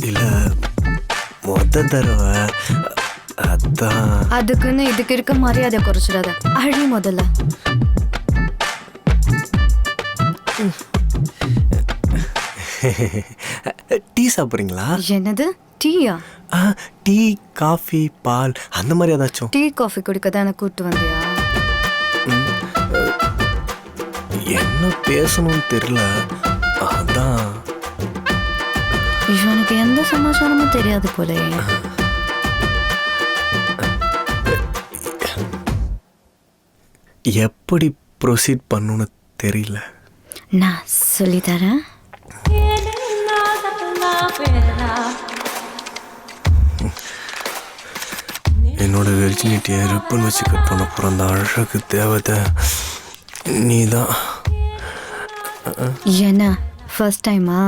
இல்லை மொத்த தடவை அதான். அதுக்குன்னு இதுக்கு இருக்க மரியாதை குறைச்சிடாத. அழி முதல்ல. டீ சாப்பிட்றீங்களா? என்னது டீயா? டீ காஃபி பால் அந்த மாதிரி ஏதாச்சும்? டீ காஃபி குடிக்க தானே கூப்பிட்டு வந்தியா? என்ன பேசணும்னு தெரியல, அதான். இவனுக்கு எந்த சமாச்சாரமும் தெரியாது போலே. எப்படி ப்ரொசீட் பண்ணணும்னு தெரியல. நான் சொல்லித்தரேன். என்னோட வெர்ஜினிட்டியை ரிப்பன் வச்சு கட் பண்ண போகிற அந்த அழகு தேவதை நீதான். என்ன ஃபர்ஸ்ட் டைமா?